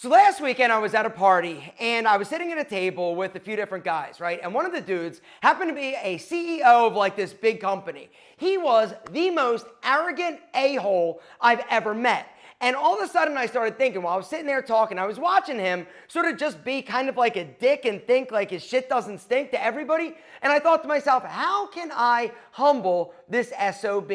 So last weekend I was at a party and I was sitting at a table with a few different guys, right? And one of the dudes happened to be a CEO of like this big company. He was the most arrogant a-hole I've ever met. And all of a sudden I started thinking, while I was sitting there talking, I was watching him sort of just be kind of like a dick and think like his shit doesn't stink to everybody. And I thought to myself, how can I humble this SOB?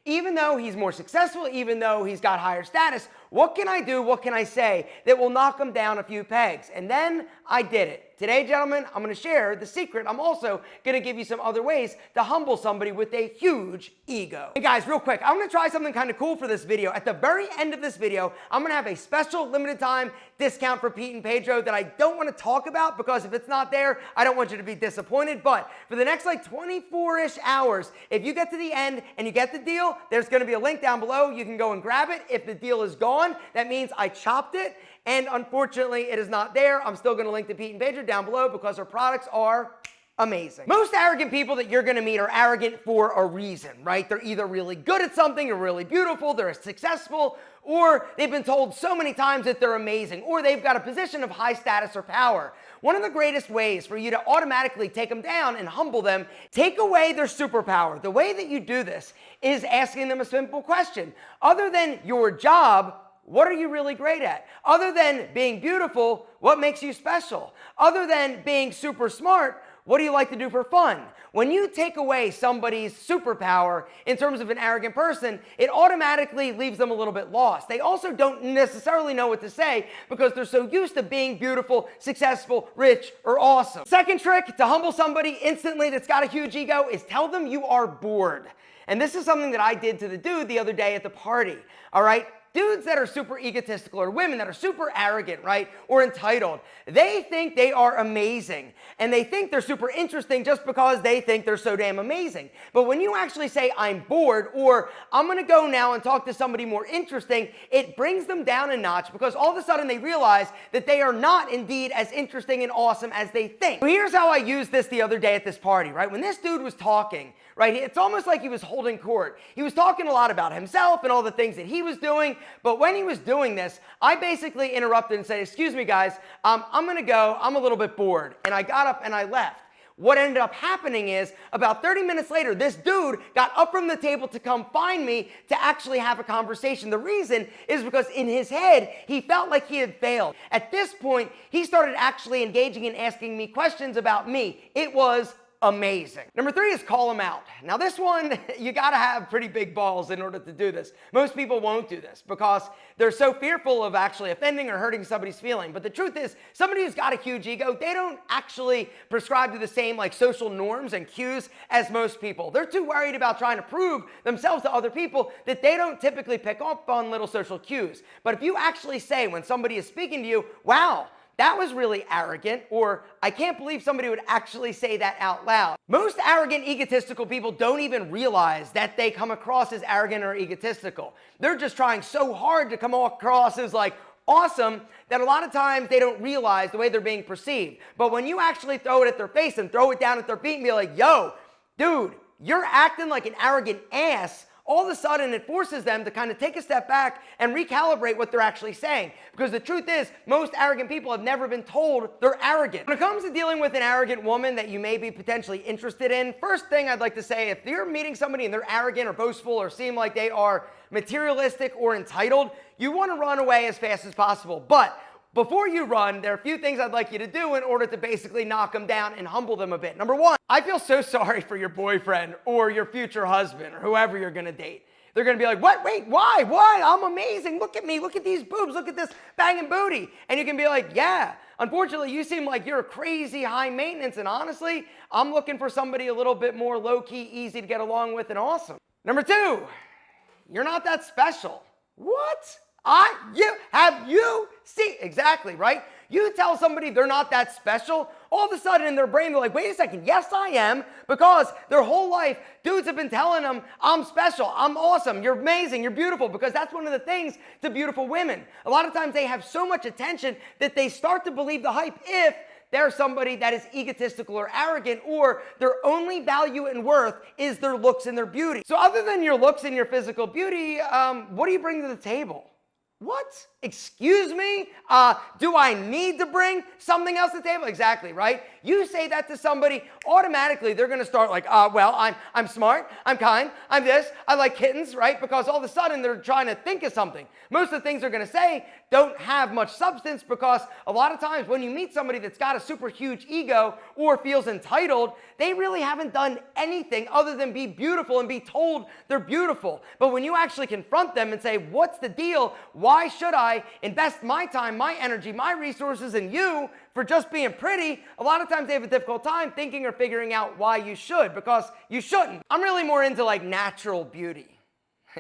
Even though he's more successful, even though he's got higher status, what can I do, what can I say that will knock him down a few pegs? And then I did it. Today, gentlemen, I'm going to share the secret. I'm also going to give you some other ways to humble somebody with a huge ego. Hey guys, real quick, I'm going to try something kind of cool for this video. At the very end of this video, I'm going to have a special limited time discount for Pete and Pedro that I don't want to talk about because if it's not there, I don't want you to be disappointed. But for the next like 24-ish hours, if you get to the end and you get the deal, there's going to be a link down below. You can go and grab it. If the deal is gone, that means I chopped it. And unfortunately, it is not there. I'm still going to link to Pete and Pedro down below because our products are amazing. Most arrogant people that you're going to meet are arrogant for a reason, right? They're either really good at something, they're really beautiful, they're successful, or they've been told so many times that they're amazing, or they've got a position of high status or power. One of the greatest ways for you to automatically take them down and humble them, take away their superpower. The way that you do this is asking them a simple question. Other than your job, what are you really great at? Other than being beautiful, what makes you special? Other than being super smart, what do you like to do for fun? When you take away somebody's superpower in terms of an arrogant person, it automatically leaves them a little bit lost. They also don't necessarily know what to say because they're so used to being beautiful, successful, rich, or awesome. Second trick to humble somebody instantly that's got a huge ego is tell them you are bored. And this is something that I did to the dude the other day at the party, all right? Dudes that are super egotistical or women that are super arrogant, right, or entitled, they think they are amazing. And they think they're super interesting just because they think they're so damn amazing. But when you actually say, I'm bored, or I'm going to go now and talk to somebody more interesting, it brings them down a notch because all of a sudden they realize that they are not indeed as interesting and awesome as they think. So here's how I used this the other day at this party, right? When this dude was talking, right, it's almost like he was holding court. He was talking a lot about himself and all the things that he was doing. But when he was doing this, I basically interrupted and said, excuse me guys, I'm gonna go, I'm a little bit bored. And I got up and I left. What ended up happening is about 30 minutes later, this dude got up from the table to come find me to actually have a conversation. The reason is because in his head, he felt like he had failed. At this point, he started actually engaging and asking me questions about me. It was amazing. Number 3 is call them out. Now this one, you gotta have pretty big balls in order to do this. Most people won't do this because they're so fearful of actually offending or hurting somebody's feeling. But the truth is, somebody who's got a huge ego, they don't actually prescribe to the same like social norms and cues as most people. They're too worried about trying to prove themselves to other people that they don't typically pick up on little social cues. But if you actually say when somebody is speaking to you, wow, that was really arrogant, or I can't believe somebody would actually say that out loud. Most arrogant, egotistical people don't even realize that they come across as arrogant or egotistical. They're just trying so hard to come across as like awesome that a lot of times they don't realize the way they're being perceived. But when you actually throw it at their face and throw it down at their feet and be like, yo, dude, you're acting like an arrogant ass, all of a sudden it forces them to kind of take a step back and recalibrate what they're actually saying. Because the truth is, most arrogant people have never been told they're arrogant. When it comes to dealing with an arrogant woman that you may be potentially interested in, first thing I'd like to say, if you're meeting somebody and they're arrogant or boastful or seem like they are materialistic or entitled, you want to run away as fast as possible. But before you run, there are a few things I'd like you to do in order to basically knock them down and humble them a bit. Number 1, I feel so sorry for your boyfriend or your future husband or whoever you're going to date. They're going to be like, what? Wait, why? Why? I'm amazing. Look at me. Look at these boobs. Look at this banging booty. And you can be like, yeah, unfortunately, you seem like you're crazy high maintenance. And honestly, I'm looking for somebody a little bit more low-key, easy to get along with and awesome. Number 2, you're not that special. What? Have you seen? Exactly, right? You tell somebody they're not that special, all of a sudden in their brain, they're like, wait a second, yes, I am, because their whole life, dudes have been telling them, I'm special, I'm awesome, you're amazing, you're beautiful, because that's one of the things to beautiful women. A lot of times they have so much attention that they start to believe the hype if they're somebody that is egotistical or arrogant, or their only value and worth is their looks and their beauty. So other than your looks and your physical beauty, what do you bring to the table? What? Excuse me? Do I need to bring something else to the table? Exactly, right? You say that to somebody, automatically they're gonna start like, well, I'm smart, I'm kind, I'm this, I like kittens, right? Because all of a sudden they're trying to think of something. Most of the things they're gonna say don't have much substance, because a lot of times when you meet somebody that's got a super huge ego or feels entitled, they really haven't done anything other than be beautiful and be told they're beautiful. But when you actually confront them and say, what's the deal? Why should I invest my time, my energy, my resources in you for just being pretty? A lot of times they have a difficult time thinking or figuring out why you should, because you shouldn't. I'm really more into like natural beauty.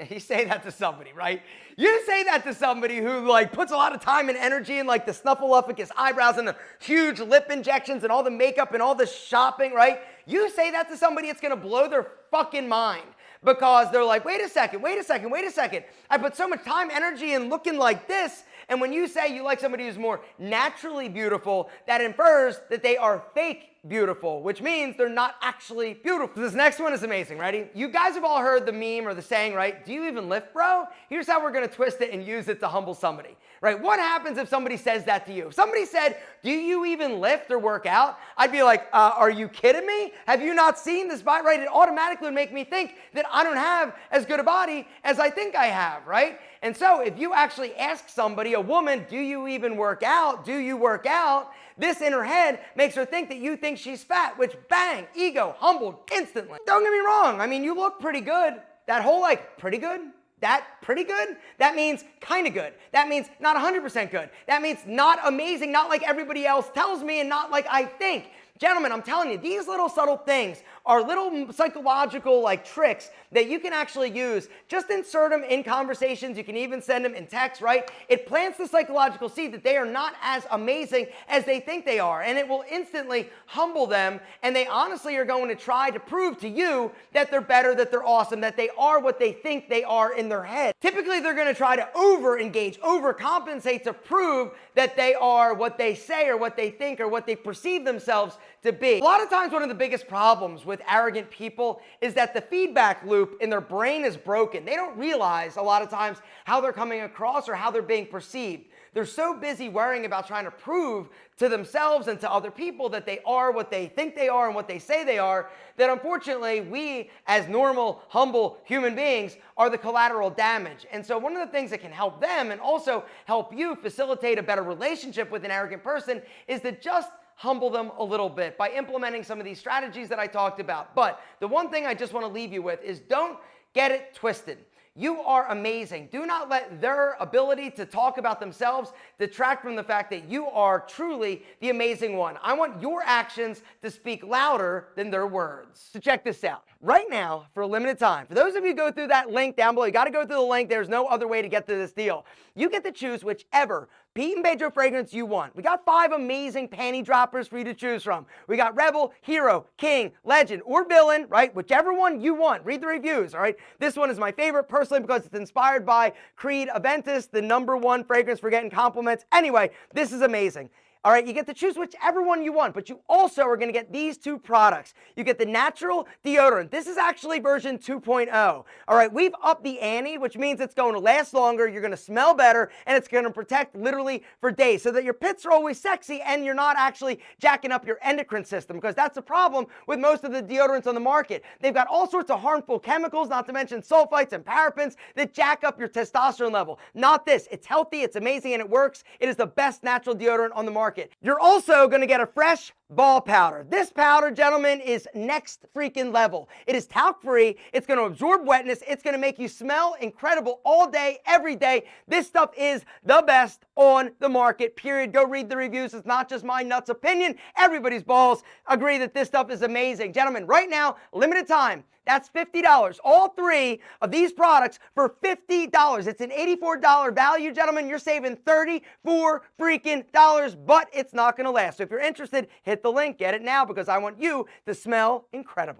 You say that to somebody, right? You say that to somebody who like puts a lot of time and energy in like the snuffleupagus eyebrows and the huge lip injections and all the makeup and all the shopping, right? You say that to somebody, it's gonna blow their fucking mind. Because they're like, wait a second. I put so much time, energy in looking like this. And when you say you like somebody who's more naturally beautiful, that infers that they are fake beautiful, which means they're not actually beautiful. This next one is amazing. Ready? You guys have all heard the meme or the saying, right? Do you even lift, bro? Here's how we're gonna twist it and use it to humble somebody, right? What happens if somebody says that to you? If somebody said, do you even lift or work out? I'd be like, are you kidding me? Have you not seen this body, right? It automatically would make me think that I don't have as good a body as I think I have, right? And so if you actually ask somebody, a woman, do you even work out? Do you work out? This in her head makes her think that you think she's fat, which bang, ego, humbled instantly. Don't get me wrong. I mean, you look pretty good. That whole like, pretty good? That pretty good? That means kind of good. That means not 100% good. That means not amazing, not like everybody else tells me and not like I think. Gentlemen, I'm telling you, these little subtle things are little psychological like tricks that you can actually use. Just insert them in conversations. You can even send them in text, right? It plants the psychological seed that they are not as amazing as they think they are, and it will instantly humble them, and they honestly are going to try to prove to you that they're better, that they're awesome, that they are what they think they are in their head. Typically, they're going to try to over-engage, overcompensate to prove that they are what they say or what they think or what they perceive themselves to be. A lot of times, one of the biggest problems with arrogant people is that the feedback loop in their brain is broken. They don't realize a lot of times how they're coming across or how they're being perceived. They're so busy worrying about trying to prove to themselves and to other people that they are what they think they are and what they say they are, that unfortunately we as normal, humble human beings are the collateral damage. And so one of the things that can help them and also help you facilitate a better relationship with an arrogant person is to just humble them a little bit by implementing some of these strategies that I talked about. But the one thing I just want to leave you with is don't get it twisted. You are amazing. Do not let their ability to talk about themselves detract from the fact that you are truly the amazing one. I want your actions to speak louder than their words. So check this out. Right now, for a limited time, for those of you who go through that link down below, you got to go through the link. There's no other way to get to this deal. You get to choose whichever Pete and Pedro fragrance you want. We got 5 amazing panty droppers for you to choose from. We got Rebel, Hero, King, Legend, or Villain, right? Whichever one you want. Read the reviews, all right? This one is my favorite personally because it's inspired by Creed Aventus, the #1 fragrance for getting compliments. Anyway, this is amazing. All right, you get to choose whichever one you want, but you also are going to get these 2 products. You get the natural deodorant. This is actually version 2.0. All right, we've upped the ante, which means it's going to last longer, you're going to smell better, and it's going to protect literally for days so that your pits are always sexy and you're not actually jacking up your endocrine system, because that's the problem with most of the deodorants on the market. They've got all sorts of harmful chemicals, not to mention sulfites and parabens that jack up your testosterone level. Not this. It's healthy, it's amazing, and it works. It is the best natural deodorant on the market. You're also going to get a fresh ball powder. This powder, gentlemen, is next freaking level. It is talc free. It's going to absorb wetness. It's going to make you smell incredible all day, every day. This stuff is the best on the market, period. Go read the reviews. It's not just my nuts opinion. Everybody's balls agree that this stuff is amazing. Gentlemen, right now, limited time. That's $50. All 3 of these products for $50. It's an $84 value, gentlemen. You're saving $34 freaking dollars, but it's not going to last. So if you're interested, hit the link. Get it now because I want you to smell incredible.